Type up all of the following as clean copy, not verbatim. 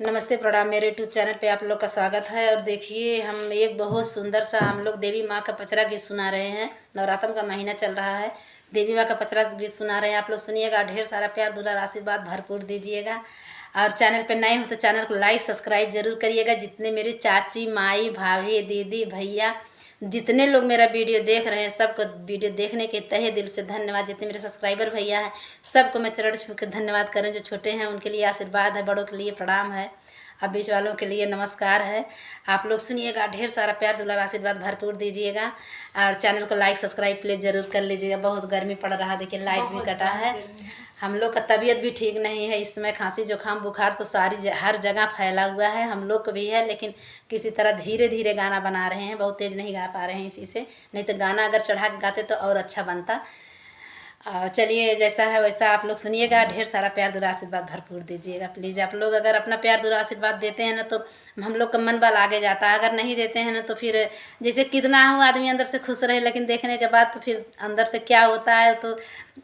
नमस्ते प्रणाम। मेरे यूट्यूब चैनल पे आप लोग का स्वागत है। और देखिए हम एक बहुत सुंदर सा हम लोग देवी माँ का पचरा गीत सुना रहे हैं। नवरात्र का महीना चल रहा है, देवी माँ का पचरा गीत सुना रहे हैं। आप लोग सुनिएगा, ढेर सारा प्यार दुलार आशीर्वाद भरपूर दीजिएगा। और चैनल पे नए हो तो चैनल को लाइक सब्सक्राइब जरूर करिएगा। जितने मेरी चाची, माई, भाभी, दीदी, भैया, जितने लोग मेरा वीडियो देख रहे हैं सबको वीडियो देखने के तहे दिल से धन्यवाद। जितने मेरे सब्सक्राइबर भैया हैं सबको मैं चरण छू के धन्यवाद करें। जो छोटे हैं उनके लिए आशीर्वाद है, बड़ों के लिए प्रणाम है, अब बीच वालों के लिए नमस्कार है। आप लोग सुनिएगा, ढेर सारा प्यार दुलार आशीर्वाद भरपूर दीजिएगा। और चैनल को लाइक सब्सक्राइब प्लीज़ ज़रूर कर लीजिएगा। बहुत गर्मी पड़ रहा है, देखिए लाइट भी कटा है। हम लोग का तबीयत भी ठीक नहीं है इस समय, खांसी जुकाम बुखार तो हर जगह फैला हुआ है। हम लोग को भी है, लेकिन किसी तरह धीरे धीरे गाना बना रहे हैं, बहुत तेज़ नहीं गा पा रहे हैं इसी से। नहीं तो गाना अगर चढ़ा के गाते तो और अच्छा बनता। चलिए, जैसा है वैसा आप लोग सुनिएगा, ढेर सारा प्यार दुलार आशीर्वाद भरपूर दीजिएगा प्लीज़। आप लोग अगर अपना प्यार दुलार आशीर्वाद देते हैं ना तो हम लोग का मन बल आगे जाता है। अगर नहीं देते हैं ना तो फिर जैसे कितना हो आदमी अंदर से खुश रहे, लेकिन देखने के बाद तो फिर अंदर से क्या होता है तो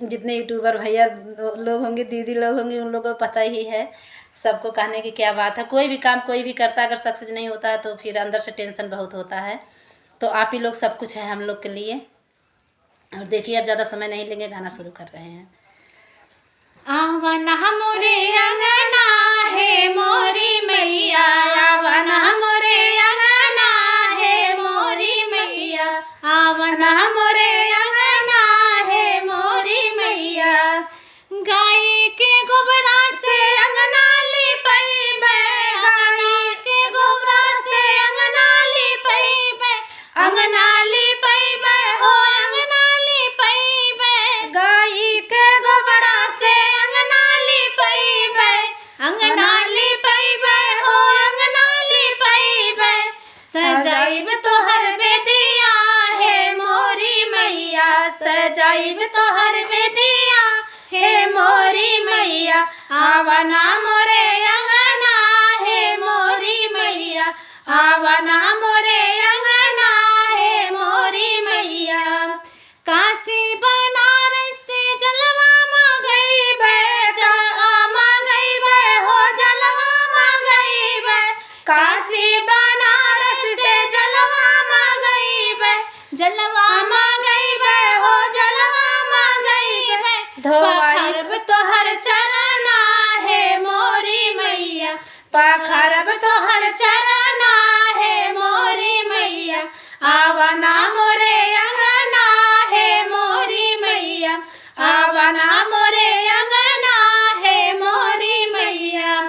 जितने यूट्यूबर भैया लोग होंगे, दीदी लोग होंगे, उन लोगों को पता ही है। सबको कहने की क्या बात है। कोई भी काम कोई भी करता है, अगर सक्सेस नहीं होता है तो फिर अंदर से टेंशन बहुत होता है। तो आप ही लोग सब कुछ है हम लोग के लिए। और देखिए, अब ज़्यादा समय नहीं लेंगे, गाना शुरू कर रहे हैं। आवन मोरे अंगना है मोरी मैया, आवन मोरे अंगना है मोरी मैया, आवन मोरे अंगना है मोरी मैया। गाय के गोबरा से अंगना लिपैबे, गाय के गोबरा से अंगना लिपैबे, अंगना लिपैबे हो अंगना लिपैबे। गाय के गोबरा से अंगना लिपैबे, अंगना लिपैबे हो अंगना लिपैबे। सजाइब तोहर बेदिया है मोरी मैया, सजाइब तोहर बेदिया है मोरी मैया। आवना मोरे अंगना है मोरी मैया, आवना मोरे अंगना है मोरी मैया। काशी बनारस से जलवा मंगैबे, जलवा मंगैबे हो जलवा मंगैबे। काशी बनारस से जलवा मंगैबे, जलवा मंगैबे हो जलवा मंगैबे। पाखरब तोहर चरना है मोरी मैया, पाखरब तोहर चरना है मोरी मैया। आवना मोरे अंगना है मोरी मैया, आवना मोरे अंगना है मोरी मैया।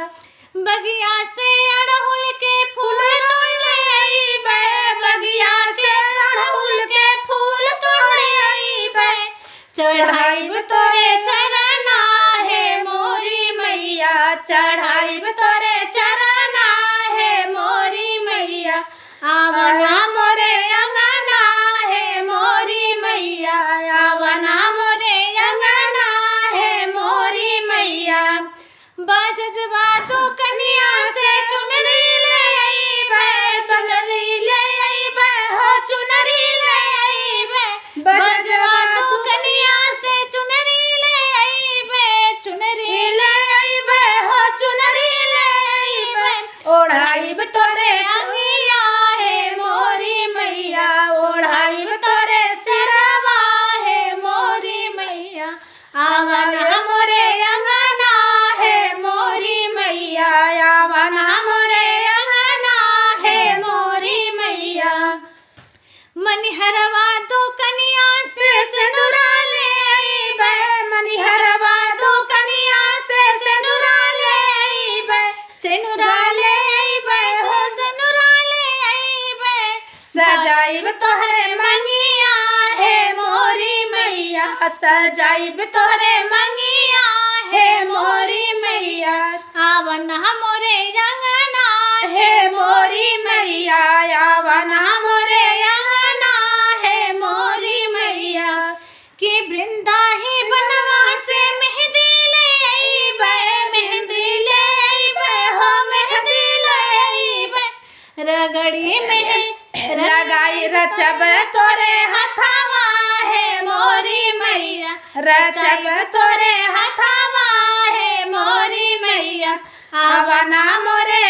बगिया से अड़हुल के फूल तोड़ लइबे, बगिया से अड़हुल के फूल तोड़ लइबे। चढ़ाइब तोरे चरना है मोरी मैया, चढ़ाइब तोरे चरना है मोरी मैया। आवना मोरे अंगना है मोरी मैया, आवना मोरे अंगना है मोरी मैया। बाजजवा तो कन्या से चुनरी ले अइबे, चुनरी ले अइबे हो चुनरी ले अइबे। बाजजवा तो कन्या से चुनरी ले अइबे, चुनरी ले अइबे हो चुनरी ले अइबे। ओढ़ाइब तोरे अंगिया है मोरी मैया, ओढ़ाइब तोरे सिरवा है मोरी मैया। आवना मोरे अंगना है मोरी मैया, आवना मोरे अंगना है मोरी मैया। मनिहरवा तो कन्या से सिंदूरा ले अइबे, मनिहरवा तो कन्या से सिंदूरा ले अइबे, सिंदूरा ले अइबे हो सिंदूरा ले अइबे। सजाइब तोहरे मंगिया है मोरी मैया, सजाइब तोहरे मंगिया है मोरी मैया। आवना मोरे अंगना है मोरी मैया, आवना मोरे अंगना है मोरी मैया। कि वृंदा ही बनवा से मेहंदी ले अइबे, मेहंदी ले अइबे हो मेहंदी ले अइबे। रगड़ी में लगाई रचब तोरे हथवा है मोरी मैया, रचब तोरे हथवा है मोरी मैया। आवना मोरे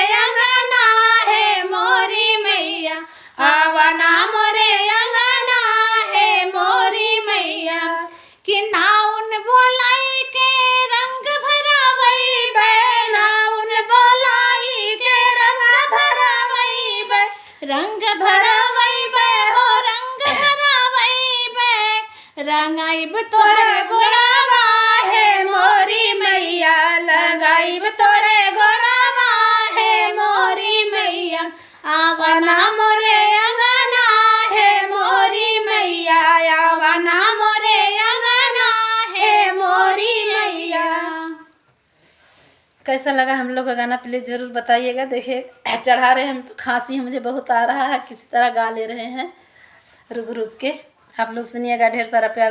लगाइब तोरे गोड़वा हे मोरी मैया, लगाइब तोरे गोड़वा हे मोरी मैया, आवना मोरे अंगना हे मोरी मैया, आवना मोरे अंगना हे मोरी मैया। कैसा लगा हम लोग का गाना प्लीज़ ज़रूर बताइएगा। देखिए चढ़ा रहे हैं हम तो, खांसी मुझे बहुत आ रहा है, किसी तरह गा ले रहे हैं रुक रुक के। आप लोग सुनिएगा, ढेर सारा प्यार।